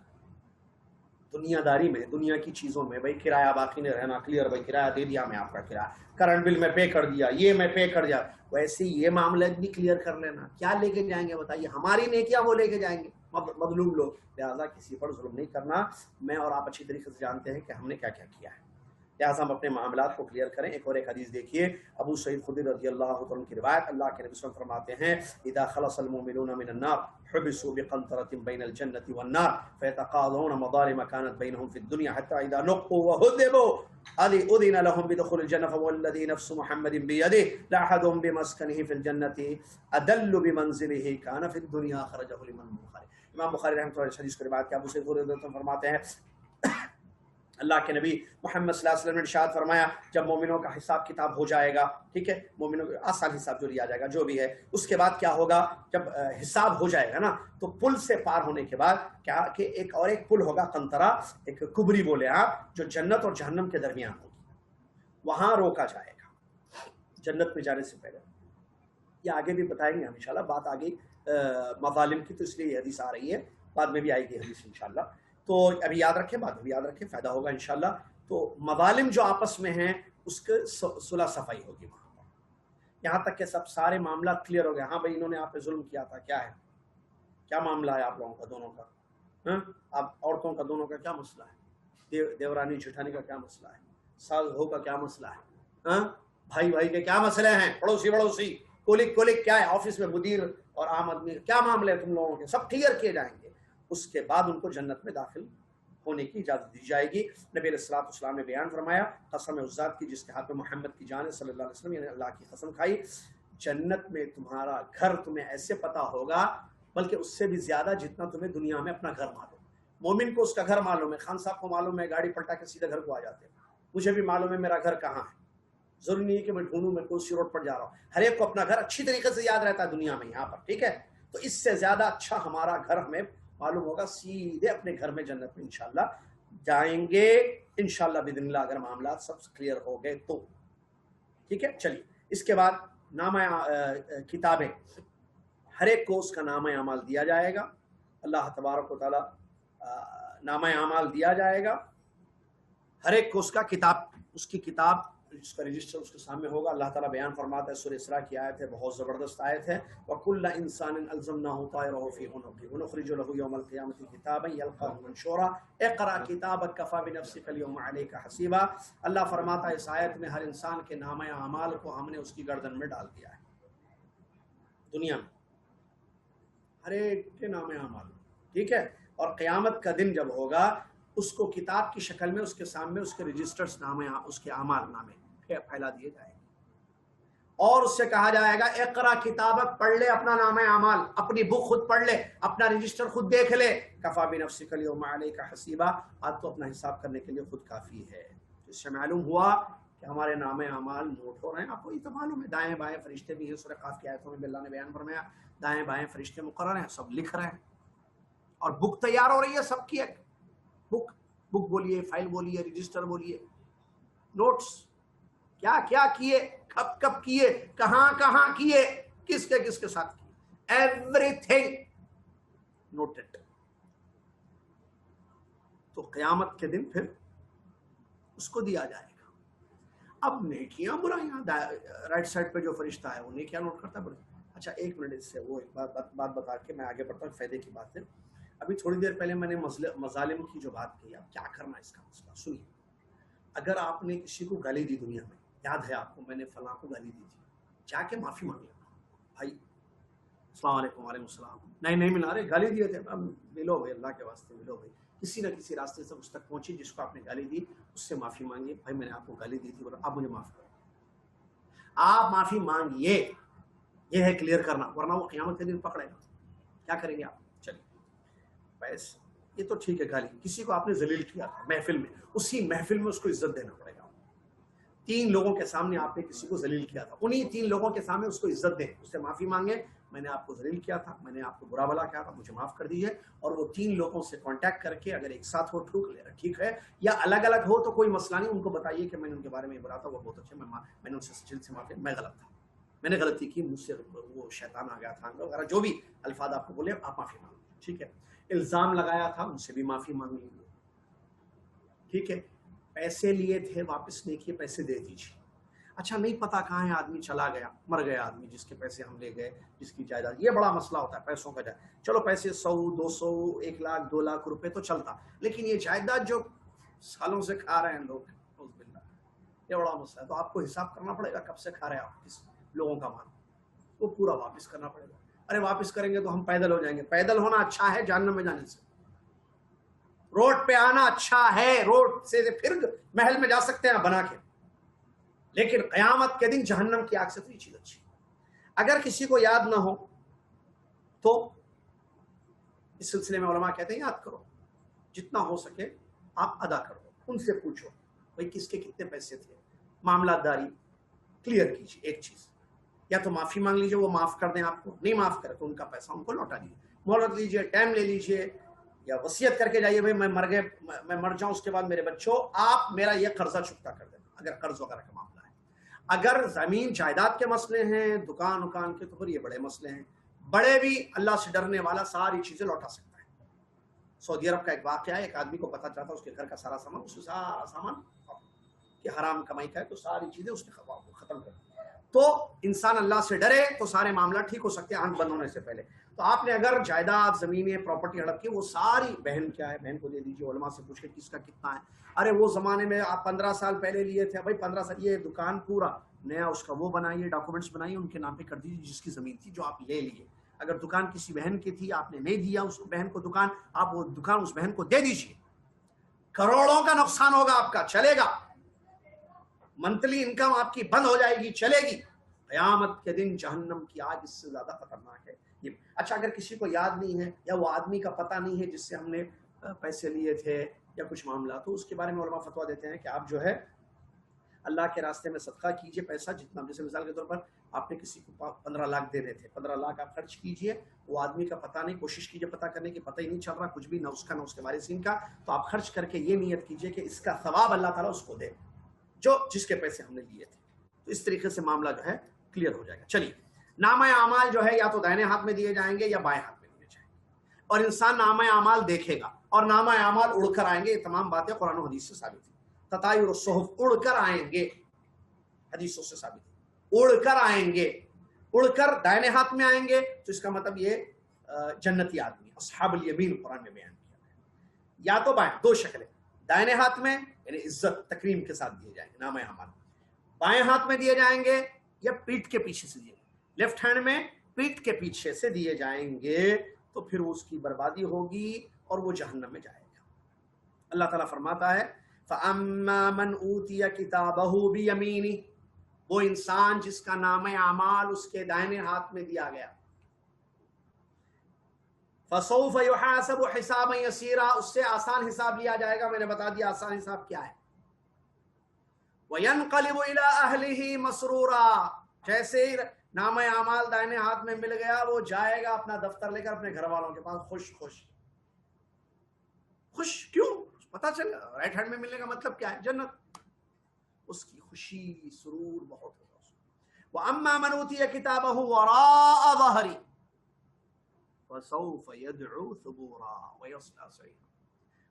دنیا داری میں دنیا کی چیزوں میں بھائی کرایہ باقی نہیں رہنا کلیئر بھائی کرایہ دے دیا میں آپ کا کرایہ کرنٹ بل میں پے کر دیا یہ میں پے کر دیا ویسے یہ معاملہ بھی کلیئر کر لینا کیا لے کے جائیں گے بتائیے ہماری نیکیاں وہ لے کے جائیں گے مظلوم لوگ لہٰذا کسی پر ظلم نہیں کرنا میں اور آپ اچھی طریقے سے جانتے ہیں کہ ہم نے کیا کیا کیا ہے لہٰذا ہم اپنے معاملات کو کلیئر کریں. ایک اور ایک حدیث دیکھیے, ابو سعید خدری رضی اللہ عنہ کی روایت, اللہ کے نبی صلی اللہ علیہ وسلم فرماتے ہیں اذا خلص المؤمنون من النار حبسوا بقنطرة بين الجنة والنار فيتقاضون مظالم كانت بينهم في الدنيا حتى إذا نقوا وهذبوا أذن لهم بدخول الجنة والذي نفس محمد بيده لأحدهم بمسكنه في الجنة أدل بمنزله كان في الدنيا خرجه الإمام البخاري. امام بخاری رحمۃ اللہ علیہ حدیث کی روایت ابو سعید خدری رضی اللہ عنہ فرماتے ہیں اللہ کے نبی محمد صلی اللہ علیہ وسلم نے ارشاد فرمایا جب مومنوں کا حساب کتاب ہو جائے گا, ٹھیک ہے, مومنوں کا آسان حساب جو لیا جائے گا جو بھی ہے, اس کے بعد کیا ہوگا, جب حساب ہو جائے گا نا تو پل سے پار ہونے کے بعد کیا کہ ایک اور ایک پل ہوگا, قنطرہ, ایک کبری بولے آپ, جو جنت اور جہنم کے درمیان ہوگی, وہاں روکا جائے گا جنت میں جانے سے پہلے. یہ آگے بھی بتائیں گے ہم انشاءاللہ, بات آگے مظالم کی تو اس لیے یہ حدیث آ رہی ہے, بعد میں بھی آئے گی حدیث انشاءاللہ. تو ابھی یاد رکھیں, بعد میں بھی یاد رکھیں, فائدہ ہوگا انشاءاللہ. تو مظالم جو آپس میں ہیں اس کے صلح صفائی ہوگی وہاں پر, یہاں تک کہ سب سارے معاملات کلیئر ہو گئے. ہاں بھائی انہوں نے آپ پہ ظلم کیا تھا, کیا ہے, کیا معاملہ ہے آپ لوگوں کا دونوں کا, آپ عورتوں کا دونوں کا کیا مسئلہ ہے, دیورانی جٹھانی کا کیا مسئلہ ہے, ساس بہو کا کیا مسئلہ ہے, بھائی بھائی کے کیا مسئلے ہیں, پڑوسی کولک کیا ہے, آفس میں مدیر اور عام آدمی کیا معاملے ہیں تم لوگوں کے, سب کلیئر کیے جائیں گے. اس کے بعد ان کو جنت میں داخل ہونے کی اجازت دی جائے گی. نبی علیہ الصلوۃ والسلام نے بیان فرمایا, قسم اس ذات کی جس کے ہاتھ میں محمد کی جان ہے صلی اللہ علیہ وسلم, یعنی اللہ کی قسم کھائی, جنت میں تمہارا گھر تمہیں ایسے پتا ہوگا بلکہ اس سے بھی زیادہ جتنا تمہیں دنیا میں اپنا گھر معلوم. مومن کو اس کا گھر معلوم ہے, خان صاحب کو معلوم ہے, گاڑی پلٹا کے سیدھے گھر کو آ جاتے ہیں. مجھے بھی معلوم ہے میرا گھر کہاں ہے, ضروری نہیں ہے کہ میں ڈھونڈوں میں کوسی روڈ پر جا رہا ہوں. ہر ایک کو اپنا گھر اچھی طریقے سے یاد رہتا ہے دنیا میں یہاں پر, ٹھیک ہے. تو اس سے زیادہ اچھا ہمارا گھر ہمیں معلوم ہوگا, سیدھے اپنے گھر میں جنت میں انشاءاللہ جائیں گے انشاءاللہ باذن اللہ, اگر معاملات سب کلیئر ہو گئے تو, ٹھیک ہے. چلیے اس کے بعد نامہ کتابیں, ہر ایک کو اس کا نامہ اعمال دیا جائے گا. اللہ تبارک و تعالی نامہ اعمال دیا جائے گا ہر ایک کو, اس کا کتاب, اس کی کتاب, اس کا رجسٹر اس کے سامنے ہوگا. اللہ تعالیٰ بیان فرماتا ہے, سورہ اسراء کی آیت ہے, بہت زبردست آیت ہے, وَكُلَّ إِنسَانٍ أَلْزَمْنَاهُ طَائِرَهُ فِي عُنُقِهِ وَنُخْرِجُ لَهُ يَوْمَ الْقِيَامَةِ كِتَابًا يَلْقَاهُ مَنشُورًا اقْرَأْ كِتَابَكَ كَفَىٰ بِنَفْسِكَ الْيَوْمَ عَلَيْكَ حَسِيبًا. اللہ فرماتا ہے اس آیت میں ہر انسان کے نامہ اعمال کو ہم نے اس کی گردن میں ڈال دیا ہے. دنیا میں ہر ایک کے نامہ اعمال, ٹھیک ہے. اور قیامت کا دن جب ہوگا اس کو کتاب کی شکل میں اس کے سامنے اس کے رجسٹرز نامے, اس کے اعمال نامے پھیلا دیے جائیں گے, اور اس سے کہا جائے گا اقرا کتابک, پڑھ لے اپنا نامہ اعمال, اپنی بک خود پڑھ لے, اپنا رجسٹر خود دیکھ لے. کفا بنفسک اليوم علیک حسیبا, آج تو اپنا حساب کرنے کے لیے خود کافی ہے. اس سے معلوم ہوا کہ ہمارے نامہ اعمال نوٹ ہو رہے ہیں. آپ کو یہ تو معلوم ہے, دائیں بائیں فرشتے بھی ہیں, سورہ قاف کی آیتوں میں اللہ نے بیان فرمایا دائیں بائیں فرشتے مقرر ہیں, سب لکھ رہے ہیں, اور بک تیار ہو رہی ہے سب کی. ایک بک بولیے, فائل بولیے, رجسٹر بولیے, نوٹس, کیا کیا کیے, کب کب کیے, کہاں کہاں کیے, کس کے ساتھ کیے, ایوری تھنگ نوٹڈ. تو قیامت کے دن پھر اس کو دیا جائے گا. اب نیکیاں برائیاں, رائٹ سائڈ پہ جو فرشتہ ہے وہ نیکیاں نوٹ کرتا ہے. اچھا ایک منٹ اس سے وہ ایک بات بتا کے میں آگے بڑھتا ہوں, فائدے کی بات ہے. ابھی تھوڑی دیر پہلے میں نے مظالم کی جو بات کی, اب کیا کرنا اس کا مسئلہ سنیے. اگر آپ نے کسی کو گالی دی دنیا میں, یاد ہے آپ کو میں نے فلاں کو گالی دی تھی, جا کے معافی مانگ لینا, بھائی السلام علیکم, وعلیکم السلام, نہیں ملا رہے, گالی دیے تھے, اب ملو بھائی, اللہ کے واسطے ملو بھائی, کسی نہ کسی راستے سے اس تک پہنچی جس کو آپ نے گالی دی, اس سے معافی مانگیے, بھائی میں نے آپ کو گالی دی تھی, آپ مجھے معاف کرو, آپ معافی مانگیے. یہ ہے کلیئر کرنا, ورنہ وہ قیامت کے دن پکڑے گا. کیا کریں گے آپ؟ چلیے بس یہ تو ٹھیک ہے, گالی, کسی کو آپ نے ذلیل کیا تھا محفل میں, اسی محفل میں اس کو عزت دینا پڑے گا. 3 لوگوں کے سامنے آپ نے کسی کو ذلیل کیا تھا, انہی 3 لوگوں کے سامنے اس کو عزت دیں, اس سے معافی مانگیں, میں نے آپ کو ذلیل کیا تھا, میں نے آپ کو برا بھلا کیا تھا, مجھے معاف کر دیجیے. اور وہ 3 لوگوں سے کانٹیکٹ کر کے اگر ایک ساتھ ہو ٹھیک ہے, یا الگ الگ ہو تو کوئی مسئلہ نہیں, ان کو بتائیے کہ میں نے ان کے بارے میں برا تھا, وہ بہت اچھے, میں نے ان سے دل سے معافی, میں غلط تھا, میں نے غلطی کی, مجھ سے وہ شیطان آ گیا تھا وغیرہ, جو بھی الفاظ آپ کو بولے آپ معافی مانگیں, ٹھیک ہے. الزام لگایا تھا, ان سے بھی معافی مانگ لیجیے, ٹھیک ہے. پیسے لیے تھے, واپس نہیں کیے, پیسے دے دیجیے. اچھا نہیں پتا کہاں ہے آدمی, چلا گیا, مر گیا آدمی, جس کے پیسے ہم لے گئے, جس کی جائیداد, یہ بڑا مسئلہ ہوتا ہے پیسوں کا. چلو پیسے 100 200 1 لاکھ 2 لاکھ روپے تو چلتا, لیکن یہ جائیداد جو سالوں سے کھا رہے ہیں لوگ, یہ بڑا مسئلہ ہے. تو آپ کو حساب کرنا پڑے گا کب سے کھا رہے ہیں آپ کس لوگوں کا مال, وہ پورا واپس کرنا پڑے گا. ارے واپس کریں گے تو ہم پیدل ہو جائیں گے. پیدل ہونا اچھا ہے جہنم میں جانے سے. روڈ پہ آنا اچھا ہے, روڈ سے پھر محل میں جا سکتے ہیں بنا کے, لیکن قیامت کے دن جہنم کی آگ سے تو یہ چیز اچھی. اگر کسی کو یاد نہ ہو تو اس سلسلے میں علماء کہتے ہیں یاد کرو, جتنا ہو سکے آپ ادا کرو. ان سے پوچھو بھائی کس کے کتنے پیسے تھے, معاملات داری کلیئر کیجیے. ایک چیز, یا تو معافی مانگ لیجیے, وہ معاف کر دیں آپ کو, نہیں معاف کرے تو ان کا پیسہ ان کو لوٹا دیجیے. مہلت لیجیے, ٹائم لے لیجیے, یا وصیت کر کے جائیے بھائی میں مر جاؤں اس کے بعد میرے بچوں آپ میرا یہ قرضہ چکتا کر دینا, اگر قرض وغیرہ کا معاملہ ہے. اگر زمین جائیداد کے مسئلے ہیں, دکان وکان کے, تو پھر یہ بڑے مسئلے ہیں. بڑے بھی اللہ سے ڈرنے والا ساری چیزیں لوٹا سکتا ہے. سعودی عرب کا ایک واقعہ ہے, ایک آدمی کو پتا چلا تھا اس کے گھر کا سارا سامان کہ حرام کمائی کا ہے, تو ساری چیزیں اس نے ختم کر دی. تو انسان اللہ سے ڈرے تو سارے معاملات ٹھیک ہو سکتے ہیں آنکھ بند ہونے سے پہلے. تو آپ نے اگر جائیداد, زمینیں, پراپرٹی ہڑپ کی, وہ ساری بہن کیا ہے, بہن کو دے دیجیے, علماء سے پوچھ کے کس کا کتنا ہے. ارے وہ زمانے میں آپ 15 سال پہلے لیے تھے, بھائی 15 سال, یہ دکان پورا نیا اس کا وہ بنائیے, ڈاکومنٹس بنائیے, ان کے نام پہ کر دیجیے جس کی زمین تھی جو آپ لے لیے. اگر دکان کسی بہن کی تھی, آپ نے نہیں دیا اس بہن کو دکان, آپ وہ دکان اس بہن کو دے دیجیے. کروڑوں کا نقصان ہوگا آپ کا, چلے گا. منتھلی انکم آپ کی بند ہو جائے گی, چلے گی. قیامت کے دن جہنم کی آگ اس سے زیادہ خطرناک ہے. اچھا اگر کسی کو یاد نہیں ہے یا وہ آدمی کا پتہ نہیں ہے جس سے ہم نے پیسے لیے تھے یا کچھ معاملہ, تو اس کے بارے میں علماء فتویٰ دیتے ہیں کہ آپ جو ہے اللہ کے راستے میں صدقہ کیجئے. پیسہ جتنا, جیسے مثال کے طور پر آپ نے کسی کو 15 لاکھ دینے تھے, 15 لاکھ آپ خرچ کیجئے. وہ آدمی کا پتہ نہیں, کوشش کیجئے پتہ کرنے کی, پتہ ہی نہیں چل رہا کچھ بھی, نہ اس کا نہ اس کے وارثین کا. تو آپ خرچ کر کے یہ نیت کیجئے کہ اس کا ثواب اللہ تعالیٰ اس کو دے جو جس کے پیسے ہم نے لیے تھے. تو اس طریقے سے معاملہ جو ہے کلیئر ہو جائے گا. چلیے, نامہ اعمال جو ہے یا تو دائیں ہاتھ میں دیے جائیں گے یا بائیں ہاتھ میں دیے جائیں گے, اور انسان نامہ اعمال دیکھے گا اور نامہ اعمال اڑ کر آئیں گے. یہ تمام باتیں قرآن و حدیث سے ثابت ہیں. تطایر الصحف, اڑ کر آئیں گے, حدیثوں سے ثابت ہے, اڑ کر آئیں گے. اڑ کر دائیں ہاتھ میں آئیں گے تو اس کا مطلب یہ جنتی آدمی, اصحاب الیمین قرآن میں بیان کیا ہے. یا تو بائیں, دو شکلیں, دائیں ہاتھ میں یعنی عزت تکریم کے ساتھ دیے جائیں گے نامہ اعمال, بائیں ہاتھ میں دیے جائیں گے یا پیٹھ کے پیچھے سے دیے جائیں گے. لیفٹ ہینڈ میں پیٹھ کے پیچھے سے دیے جائیں گے تو پھر اس کی بربادی ہوگی اور وہ جہنم میں جائے گا. اللہ تعالیٰ فرماتا ہے فَأَمَّا مَنْ أُوتِيَ كِتَابَهُ بِيَمِينِهِ, وہ انسان جس کا نامہ اعمال اس کے دائیں ہاتھ میں دیا گیا, فَسَوْفَ يُحَاسَبُ حِسَابًا يَسِيرًا, اس سے آسان حساب لیا جائے گا. میں نے بتا دیا آسان حساب کیا ہے. وَيَنْقَلِبُ إِلَىٰ أَهْلِهِ مَسْرُورًا, جیسے ہی نامہ اعمال دائیں ہاتھ میں مل گیا وہ جائے گا اپنا دفتر لے کر اپنے گھر والوں کے پاس خوش خوش. خوش کیوں؟ پتا چلا رائٹ ہینڈ میں ملنے کا مطلب کیا ہے, جنت. اس کی خوشی سرور بہت ہوگا. وَأَمَّا مَنْ أُوتِيَ كِتَابَهُ وَرَاءَ ظَهْرِهِ فَسَوْفَ يَدْعُو ثُبُورًا وَيَصْلَىٰ سَعِيرًا.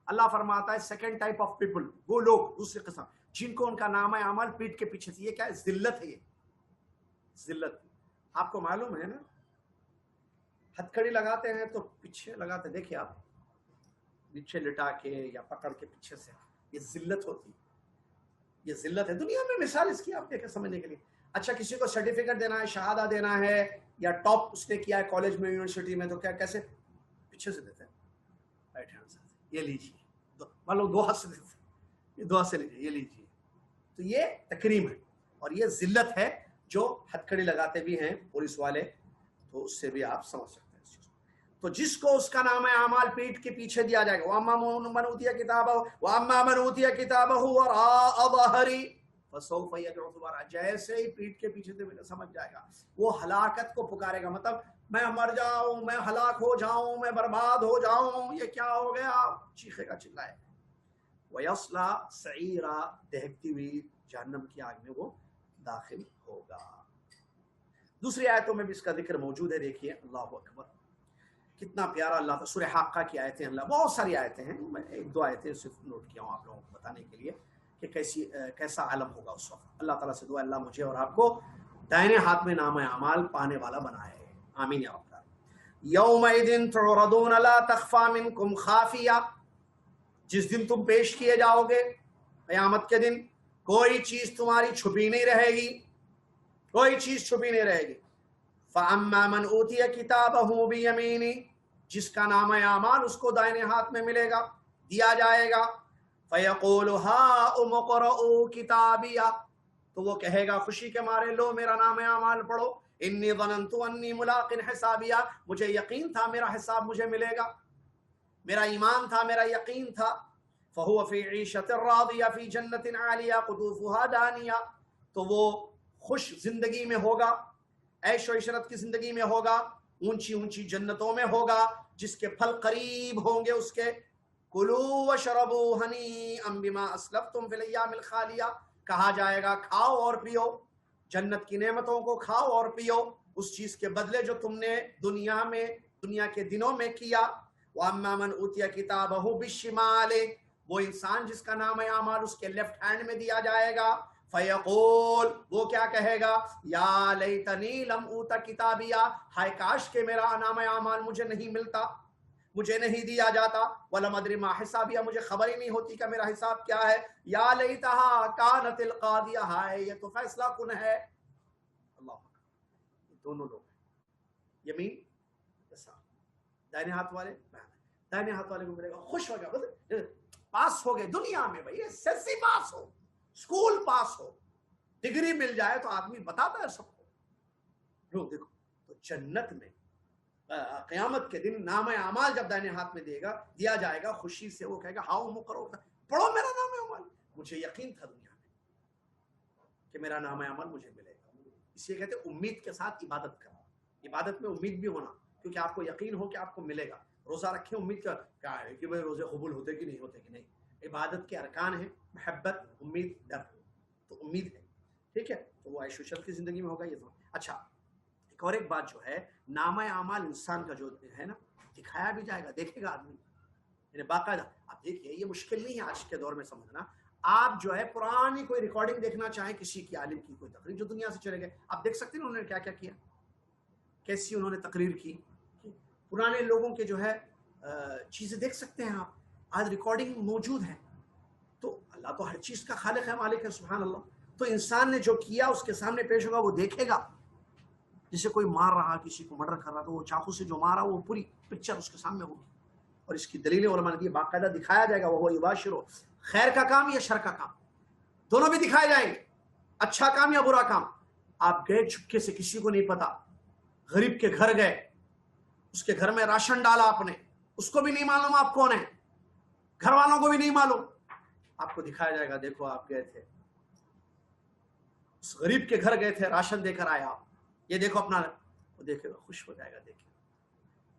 اللہ فرماتا ہے سیکنڈ ٹائپ آف پیپل, وہ لوگ دوسری قسم جن کو ان کا نامہ اعمال پیٹ کے پیچھے سے, یہ کیا ہے, ذلت ہے. یہ ذلت آپ کو معلوم ہے نا, ہتھکڑی لگاتے ہیں تو پیچھے لگاتے, دیکھیں آپ نیچے لٹا کے یا پکڑ کے پیچھے سے, یہ ذلت ہوتی ہے. یہ ذلت ہے. دنیا میں مثال اس کی آپ دیکھیں سمجھنے کے لیے. اچھا کسی کو سرٹیفکیٹ دینا ہے, شہادہ دینا ہے, یا ٹاپ اس نے کیا ہے کالج میں, یونیورسٹی میں, تو کیا کیسے پیچھے سے دیتے ہیں, رائٹ ہینڈ سے, یہ لیجیے, مان لو 2 ہاتھ سے دیتے ہیں, یہ 2 ہاتھ سے لیجیے, یہ لیجیے. تو یہ تکریم ہے اور یہ ذلت ہے. جو ہتھکڑی لگاتے بھی ہیں پولیس والے, تو اس سے بھی آپ سمجھ سکتے ہیں اس چیز. تو جس کو اس کا نامہ اعمال پیٹ کے پیچھے دیا جائے گا, وَأَمَّا مَنْ أُوتِيَ كِتَابَهُ وَرَاءَ ظَهْرِهِ فَسَوْفَ يَدْعُو ثُبُورًا, جیسے ہی پیٹ کے پیچھے سے سمجھ جائے گا وہ ہلاکت کو پکارے گا. مطلب میں مر جاؤں, میں ہلاک ہو جاؤں, میں برباد ہو جاؤں, یہ کیا ہو گیا, چیخے گا, چلائے. وَيَصْلَىٰ سَعِيرًا, دہکتی ہوئی جہنم کی آگ میں وہ داخل ہوگا. دوسری آیتوں میں بھی اس کا ذکر موجود ہے. دیکھیے اللہ اکبر, کتنا پیارا اللہ تعالیٰ. سورہ حاقہ کی آیتیں, اللہ بہت ساری آیتیں ہیں, میں 1-2 آیتیں صرف نوٹ کیا ہوں آپ لوگوں کو بتانے کے لیے کہ کیسا عالم ہوگا اس وقت. اللہ تعالیٰ سے دعا اللہ مجھے اور آپ کو دائیں ہاتھ میں نامہ اعمال پانے والا بنائے, آمین یا رب. یومئذ تعرضون لا تخفی منکم خافیہ, جس دن تم پیش کیے جاؤ گے قیامت کے دن, کوئی چیز تمہاری چھپی نہیں رہے گی، کوئی چیز چھپی نہیں رہے گی۔ فَأَمَّا مَنْ أُوتِيَ كِتَابَهُ بِيَمِينِهِ، جس کا نام اعمال اس کو دائیں ہاتھ میں ملے گا، دیا جائے گا۔ فَيَقُولُ هَاؤُمُ اقْرَءُوا كِتَابِيَهْ، تو وہ کہے گا خوشی کے مارے، لو میرا نام اعمال پڑھو، انی ظننت انی ملاق حسابیہ، مجھے یقین تھا میرا حساب مجھے ملے گا، میرا ایمان تھا، میرا یقین تھا۔ فَهُوَ فِي عِيشَةٍ رَاضِيَةٍ فِي جَنَّةٍ عَالِيَةٍ قُطُوفُهَا دَانِيَةٌ، تو وہ خوش زندگی میں ہوگا، عیش و عشرت کی زندگی میں ہوگا، اونچی اونچی جنتوں میں ہوگا جس کے پھل قریب ہوں گے اس کے۔ کُلُوا وَاشْرَبُوا هَنِيئًا بِمَا أَسْلَفْتُمْ فِي الْأَيَّامِ الْخَالِيَةِ، کہا جائے گا کھاؤ اور پیو، جنت کی نعمتوں کو کھاؤ اور پیو، اس چیز کے بدلے جو تم نے دنیا کے دنوں میں کیا۔ وَأَمَّا مَنْ أُوتِيَ كِتَابَهُ بِالشِّمَالِ، وہ انسان جس کا نام اعمال اس کے لیفٹ ہینڈ میں دیا جائے گا۔ فَيَقُول، وہ کیا کہے گا، یا لیتنی لم اوت کتابیہ، ہائے کاش کہ میرا نام اعمال مجھے نہیں ملتا، مجھے نہیں دیا جاتا۔ وَلَمْ أَدْرِ مَا حِسَابِیہ، مجھے خبر ہی نہیں ہوتی کہ میرا حساب کیا ہے۔ یا لیتہا کانت القاضیہ، ہائے یہ تو فیصلہ کن ہے۔ اللہ اکبر، دونوں لوگ یمین دائنے ہاتھ والے، دائنے ہاتھ والے کو ملے گا، خوش ہو گیا، پاس ہو گئے دنیا میں، بھائی ایس ایس سی پاس ہو، اسکول پاس ہو، ڈگری مل جائے تو آدمی بتاتا ہے سب کو۔ لوگ دیکھو، تو جنت میں قیامت کے دن نام اعمال جب دائنے ہاتھ میں دیا جائے گا، خوشی سے وہ کہے گا ہاؤ مقرو، پڑھو میرا نام اعمال، مجھے یقین تھا دنیا میں کہ میرا نام اعمال مجھے ملے گا۔ اس لیے کہتے ہیں امید کے ساتھ عبادت کرنا، عبادت میں امید بھی ہونا، کیونکہ آپ کو یقین ہو کہ آپ کو ملے گا۔ روزہ رکھیں، امید کیا ہے کہ بھائی روزے قبول ہوتے کہ نہیں ہوتے کہ نہیں۔ عبادت کے ارکان ہیں محبت، امید، ڈر، تو امید ہے، ٹھیک ہے، تو وہ عیش و عشرت کی زندگی میں ہوگا یہ تو۔ اچھا، ایک اور ایک بات جو ہے، نامہ اعمال انسان کا جو ہے نا، دکھایا بھی جائے گا، دیکھے گا آدمی، یعنی باقاعدہ۔ اب دیکھیے یہ مشکل نہیں ہے آج کے دور میں سمجھنا، آپ جو ہے پرانی کوئی ریکارڈنگ دیکھنا چاہیں کسی کی عالم کی، کوئی تقریر جو دنیا سے چلے گئے، آپ دیکھ سکتے ہیں انہوں نے کیا کیا کیا، کیسی انہوں نے تقریر کی، پرانے لوگوں کے جو ہے چیزیں دیکھ سکتے ہیں آپ، آج ریکارڈنگ موجود ہے۔ تو اللہ تو ہر چیز کا خالق ہے، مالک ہے، سبحان اللہ۔ تو انسان نے جو کیا اس کے سامنے پیش ہوگا، وہ دیکھے گا۔ جسے کوئی مار رہا، کسی کو مرڈر کر رہا، تو وہ چاقو سے جو مارا وہ پوری پکچر اس کے سامنے ہوگی، اور اس کی دلیلیں علماء نے دی، باقاعدہ دکھایا جائے گا۔ وہ یباشرو، خیر کا کام یا شر کا کام، دونوں بھی دکھائے جائیں گے، اچھا کام یا برا کام۔ آپ گئے چپکے سے، کسی کو نہیں پتا، غریب کے گھر گئے، اس کے گھر میں راشن ڈالا آپ نے، اس کو بھی نہیں معلوم آپ کون ہیں، گھر والوں کو بھی نہیں معلوم، آپ کو دکھایا جائے گا، دیکھو آپ گئے تھے، اس غریب کے گھر گئے تھے، راشن دے کر آئے آپ، یہ دیکھو اپنا، وہ دیکھے گا، خوش ہو جائے گا۔ دیکھے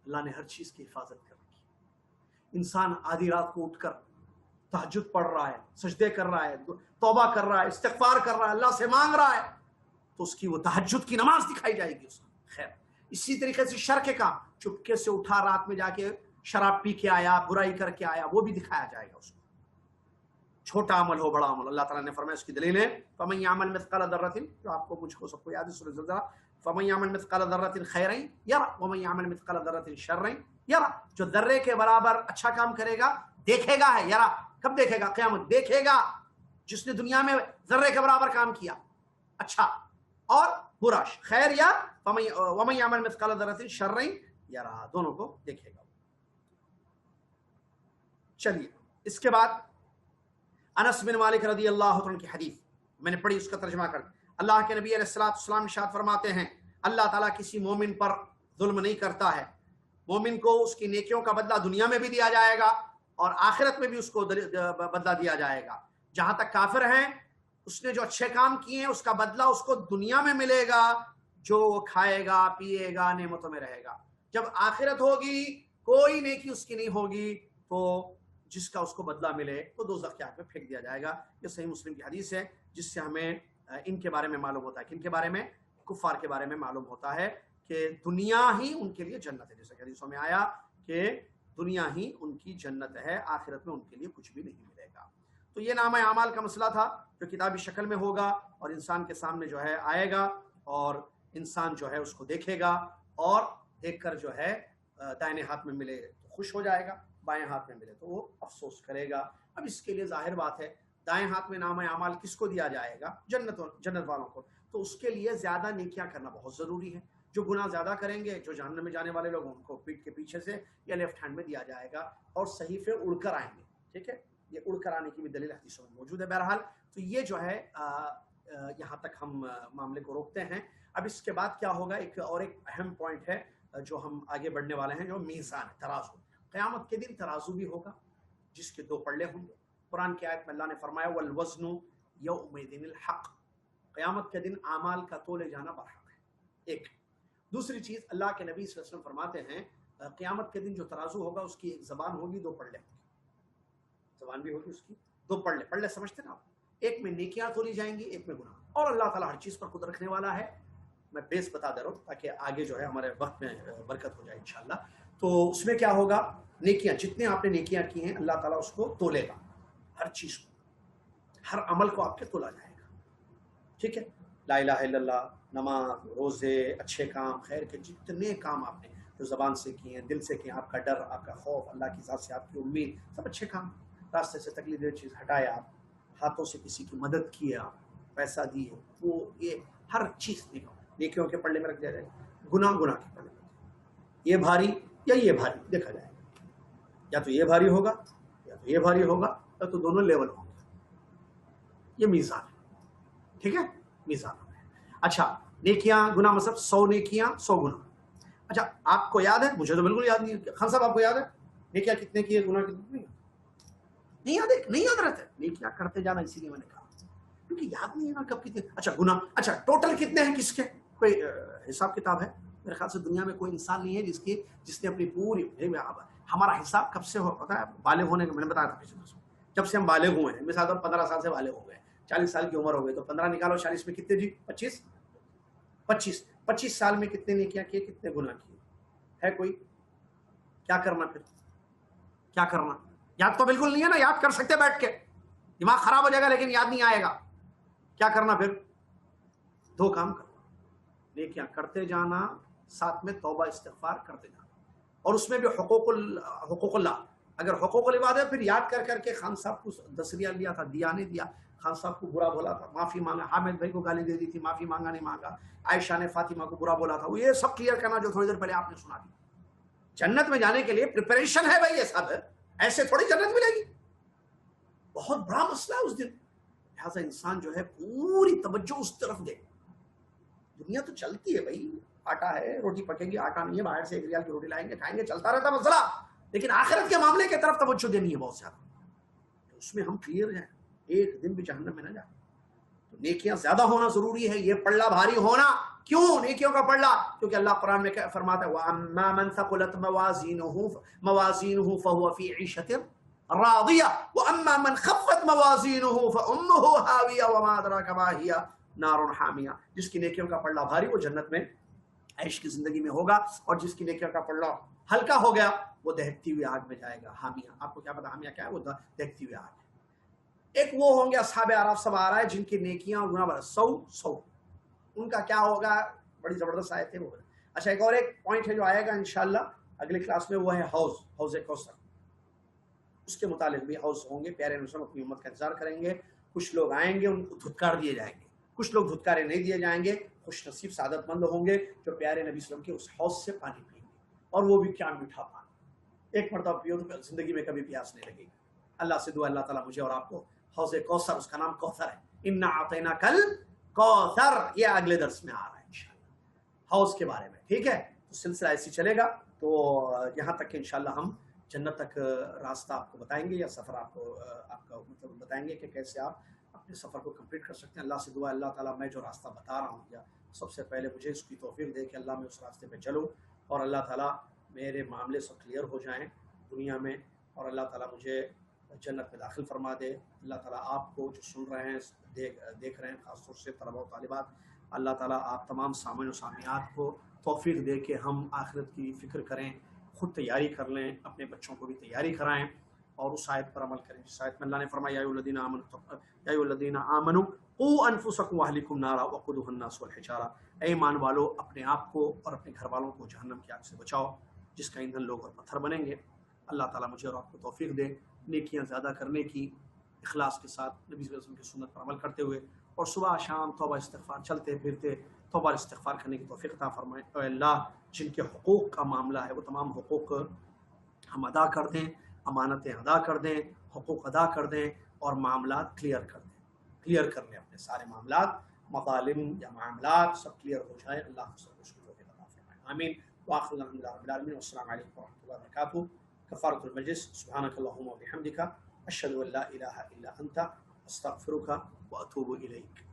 اللہ نے ہر چیز کی حفاظت کر رکھی۔ انسان آدھی رات کو اٹھ کر تہجد پڑھ رہا ہے، سجدے کر رہا ہے، توبہ کر رہا ہے، استغفار کر رہا ہے، اللہ سے مانگ رہا ہے، تو اس کی وہ تہجد کی نماز دکھائی جائے گی اس کو۔ خیر، اسی طریقے سے شر کے کام، چپکے سے اٹھا رات میں جا کے شراب پی کے آیا، برائی کر کے آیا، وہ بھی دکھایا جائے گا اس کو، چھوٹا عمل ہو بڑا عمل۔ اللہ تعالیٰ نے فرمایا اس کی دلیل ہے فَمَن يَعْمَلْ مِثْقَالَ ذَرَّةٍ، جو آپ کو مجھ کو سب کو یاد ہے سورۃ زلزلہ، فَمَن يَعْمَلْ مِثْقَالَ ذَرَّةٍ خَيْرًا يَرَهُ وَمَن يَعْمَلْ مِثْقَالَ ذَرَّةٍ شَرًّا يَرَهُ، جو ذرے کے برابر اچھا کام کرے گا دیکھے گا ہے، یرا کب دیکھے گا؟ قیامت دیکھے گا، جس نے دنیا میں ذرے کے برابر کام کیا اچھا اور برا، خیر یا وَمَن يَعْمَلْ مِثْقَالَ ذَرَّةٍ شَرًّا يَرَهُ، دونوں کو دیکھے گا۔ چلیے اس کے بعد انس بن مالک رضی اللہ عنہ کی حدیث میں نے پڑھی، اس کا ترجمہ کر، اللہ کے نبی علیہ السلام ارشاد فرماتے ہیں، اللہ تعالیٰ کسی مومن پر ظلم نہیں کرتا ہے، مومن کو اس کی نیکیوں کا بدلہ دنیا میں بھی دیا جائے گا اور آخرت میں بھی اس کو بدلہ دیا جائے گا۔ جہاں تک کافر ہیں، اس نے جو اچھے کام کیے ہیں اس کا بدلہ اس کو دنیا میں ملے گا، جو وہ کھائے گا، پیے گا، نعمتوں میں رہے گا۔ جب آخرت ہوگی، کوئی نیکی اس کی نہیں ہوگی، تو جس کا اس کو بدلہ ملے تو دوزخ کی آگ میں پھینک دیا جائے گا۔ یہ صحیح مسلم کی حدیث ہے، جس سے ہمیں ان کے بارے میں معلوم ہوتا ہے، کن کے بارے میں؟ کفار کے بارے میں معلوم ہوتا ہے کہ دنیا ہی ان کے لیے جنت ہے، جیسے کہ حدیثوں میں آیا کہ دنیا ہی ان کی جنت ہے، آخرت میں ان کے لیے کچھ بھی نہیں ملے گا۔ تو یہ نامہ اعمال کا مسئلہ تھا جو کتابی شکل میں ہوگا اور انسان کے سامنے جو ہے آئے گا، اور انسان جو ہے اس کو دیکھے گا، اور دیکھ کر جو ہے دائیں ہاتھ میں ملے تو خوش ہو جائے گا، بائیں ہاتھ میں ملے تو وہ افسوس کرے گا۔ اب اس کے لیے ظاہر بات ہے دائیں ہاتھ میں نام اعمال کس کو دیا جائے گا؟ جنت والوں کو. تو اس کے لیے زیادہ نیکیاں کرنا بہت ضروری ہے. جو گناہ زیادہ کریں گے، جو جہنم میں جانے والے لوگ، ان کو پیٹ کے پیچھے سے یا لیفٹ ہینڈ میں دیا جائے گا، اور صحیفے اڑ کر آئیں گے. ٹھیک ہے، یہ اڑ کر آنے کی بھی دلیل حدیثوں میں موجود ہے. بہرحال تو یہ جو ہے یہاں تک ہم معاملے کو روکتے ہیں. اب اس کے بعد کیا ہوگا، ایک اہم پوائنٹ ہے جو ہم آگے بڑھنے والے ہیں، جو میزان ہے، ترازو. قیامت کے دن ترازو بھی ہوگا جس کے دو پلڑے ہوں گے. قرآن کی آیت میں اللہ نے فرمایا والوزن یومئذ الحق، قیامت کے دن اعمال کا تولے جانا برحق ہے. ایک دوسری چیز، اللہ کے نبی صلی اللہ علیہ وسلم فرماتے ہیں قیامت کے دن جو ترازو ہوگا اس کی ایک زبان ہوگی، دو پلڑے ہوں گے. زبان بھی ہوگی اس کی، دو پلڑے سمجھتے نا آپ، ایک میں نیکیاں تولی جائیں گی، ایک میں گناہ. اور اللہ تعالیٰ ہر چیز پر خود رکھنے والا ہے. میں بیس بتا دے رہا ہوں تاکہ آگے جو ہے ہمارے وقت میں برکت ہو جائے انشاءاللہ. تو اس میں کیا ہوگا، نیکیاں جتنے آپ نے نیکیاں کی ہیں اللہ تعالیٰ اس کو تولے گا، ہر چیز کو، ہر عمل کو آپ کے تولا جائے گا. ٹھیک ہے، لا الہ الا اللہ، نماز، روزے، اچھے کام، خیر کے جتنے کام آپ نے جو زبان سے کیے ہیں، دل سے کیے ہیں، آپ کا ڈر، آپ کا خوف، اللہ کی ذات سے آپ کی امید، سب اچھے کام. راستے سے تکلیف دہ چیز ہٹائے آپ، ہاتھوں سے کسی کی مدد کی آپ، پیسہ دیے، وہ یہ ہر چیز نیکیوں کے پلڑے میں رکھ دیا جائے گا. گناہ کے پلڑے میں، یہ بھاری یا یہ بھاری دیکھا جائے گا. یا تو یہ بھاری ہوگا یا تو یہ بھاری ہوگا، یا تو دونوں لیول ہوں گے. یہ میزان ہے. ٹھیک ہے، میزان ہے. اچھا، نیکیاں گناہ مطلب 100 نیکیاں 100 گناہ. اچھا آپ کو یاد ہے؟ مجھے تو بالکل یاد نہیں ہے. خان صاحب آپ کو یاد ہے نیکیاں کتنے کی ہے، گناہ کتنے کی؟ نہیں یاد ہے، نہیں یاد رہتا. نیکیاں کرتے جانا، اسی لیے میں نے کہا کیونکہ یاد نہیں ہے نا کب کتنے. اچھا گناہ، اچھا ٹوٹل کتنے ہیں کس کے؟ کوئی حساب کتاب ہے؟ میرے خیال سے دنیا میں کوئی انسان نہیں ہے جس نے اپنی پوری، ہمارا حساب کب سے پتا ہے؟ بالغ ہونے کا میں نے بتایا تھا پچھلے دوستوں، جب سے ہم بالغ ہوئے ہیں. مثال 15 سال سے بالغ ہو گئے، 40 سال کی عمر ہو گئی، تو 15 نکالو 40 میں کتنے جی؟ 25 سال میں کتنے نیکیاں کیے، کتنے گناہ کیے؟ ہے کوئی؟ کیا کرنا پھر؟ کیا کرنا؟ یاد تو بالکل نہیں ہے نا. یاد کر سکتے بیٹھ کے، دماغ خراب ہو جائے گا لیکن یاد نہیں آئے گا. کیا کرنا پھر؟ دو کام کرنا، نیکیاں کرتے جانا، ساتھ میں توبہ استغفار کرتے جانا. اور اس میں بھی حقوق اللہ. اگر حقوق العباد ہے، پھر یاد کر کے خان صاحب کو 10 ریال دیا تھا، دیا نہیں دیا، خان صاحب کو برا بولا تھا، معافی مانگا، حامد بھائی کو گالی دے دی تھی، معافی مانگا نہیں مانگا، عائشہ نے فاطمہ کو برا بولا تھا، وہ یہ سب کلیئر کرنا جو تھوڑی دیر پہلے آپ نے سنا دی. جنت میں جانے کے لیے پریپریشن ہے بھائی، یہ سب ہے، ایسے تھوڑی جنت ملے گی. بہت بڑا مسئلہ ہے اس دن. لہٰذا انسان جو ہے پوری توجہ اس طرف دے. دنیا تو چلتی ہے بھائی، آٹا ہے، روٹی پکے گی، آٹا نہیں ہے، باہر سے 1 ریال کی روٹی لائیں گے، کھائیں گے، چلتا رہتا مسئلہ. لیکن آخرت کے معاملے کی طرف توجہ دینی ہے بہت زیادہ. تو اس میں ہم کلیئر ہیں، ایک دن بھی جہنم میں نہ جائیں. تو نیکیاں زیادہ ہونا ضروری ہے. یہ پلڑا بھاری ہونا کیوں؟ نیکیوں کا پلڑا، کیونکہ اللہ قرآن میں فرماتا ہے وَأَمَّا مَنْ ثَقُلَتْ مَوَازِينُهُ فَهُوَ فِي عِيشَةٍ راضية وَأَمَّا مَنْ خَفَّتْ مَوَازِينُهُ فَأُمُّهُ هَاوِيَةٌ وَمَا أَدْرَاكَ مَا هِيَ نَارٌ حَامِيَةٌ. جس کی نیکیوں کا پلڑا بھاری، وہ جنت میں عیش کی زندگی میں ہوگا، اور جس کی نیکیوں کا پلڑا ہلکا ہو گیا وہ دہکتی ہوئی آگ میں جائے گا. حامیہ، آپ کو کیا پتا حامیہ کیا ہے؟ وہ دہکتی ہوئی آگ ہے. ایک وہ ہوں گے اصحاب اعراف، سب آ رہا ہے، جن کی نیکیاں اور گناہ 100 ان کا کیا ہوگا؟ بڑی زبردست آیت ہے وہ. اچھا ایک اور ایک پوائنٹ ہے جو آئے گا انشاءاللہ اگلی کلاس میں، وہ ہے حوض کوثر. اس کے متعلق بھی حوض ہوں گے. پیارے نبی اپنی امت کا انتظار کریں گے. کچھ لوگ آئیں گے، ان کو دھتکار دیے جائیں گے، کچھ لوگ دھتکارے نہیں دیے جائیں گے. خوش نصیب سعادت مند ہوں گے جو پیارے نبی صلی اللہ علیہ وسلم کے اس حوض سے پانی پییں گے، اور وہ بھی کیا میٹھا پانی. ایک مرتبہ پیو تو زندگی میں کبھی پیاس نہیں لگے گی. اللہ سے دعا اللہ تعالیٰ مجھے اور آپ کو حوض کوثر، اس کا نام کوثر ہے، انا اعطیناک الکوثر، یہ اگلے درس میں آ رہا ہے انشاءاللہ حوض کے بارے میں. ٹھیک ہے، تو سلسلہ ایسی چلے گا. تو یہاں تک کہ انشاءاللہ ہم جنت تک راستہ آپ کو بتائیں گے، یا سفر آپ کا مطلب بتائیں گے کہ کیسے آپ اپنے سفر کو کمپلیٹ کر سکتے ہیں. اللہ سے دعا اللہ تعالیٰ میں جو راستہ بتا رہا ہوں، یا سب سے پہلے مجھے اس کی توفیق دے کہ اللہ میں اس راستے پہ چلوں، اور اللہ تعالیٰ میرے معاملے سب کلیئر ہو جائیں دنیا میں، اور اللہ تعالیٰ مجھے جنت میں داخل فرما دے. اللہ تعالیٰ آپ کو جو سن رہے ہیں، دیکھ رہے ہیں، خاص طور سے طلبہ و طالبات، اللہ تعالیٰ آپ تمام سامعین و سامعات کو توفیق دے کہ ہم آخرت کی فکر کریں، خود تیاری کر لیں، اپنے بچوں کو بھی تیاری کرائیں، اور اس آیت پر عمل کریں جس آیت میں اللہ نے فرمایا یا ایھا الذین آمنوا قوا انفسکم واہلکم نارا وقودھا الناس والحجارہ. اے ایمان والو، اپنے آپ کو اور اپنے گھر والوں کو جہنم کی آگ سے بچاؤ جس کا ایندھن لوگ اور پتھر بنیں گے. اللہ تعالیٰ مجھے اور آپ کو توفیق دے نیکیاں زیادہ کرنے کی، اخلاص کے ساتھ نبی صلی اللہ علیہ وسلم کی سنت پر عمل کرتے ہوئے، اور صبح شام توبہ استغفار، چلتے پھرتے توبہ استغفار کرنے کی توفیق عطا فرمائے۔ اے اللہ جن کے حقوق کا معاملہ ہے وہ تمام حقوق ہم ادا کر دیں، امانتیں ادا کر دیں، حقوق ادا کر دیں، اور معاملات کلیئر کر دیں، کلیئر کر لیں اپنے سارے معاملات، مظالم یا معاملات سب کلیئر ہو جائے۔ اللہ سب کو توفیق عطا فرمائے، آمین۔ وآخر الحمد للہ رب العالمین، والسلام علیکم ورحمۃ اللہ وبرکاتہ۔ کفارۃ المجلس، سبحانک اللہم وبحمدک، اشہد ان لا الہ الا انت، استغفرک واتوب الیک۔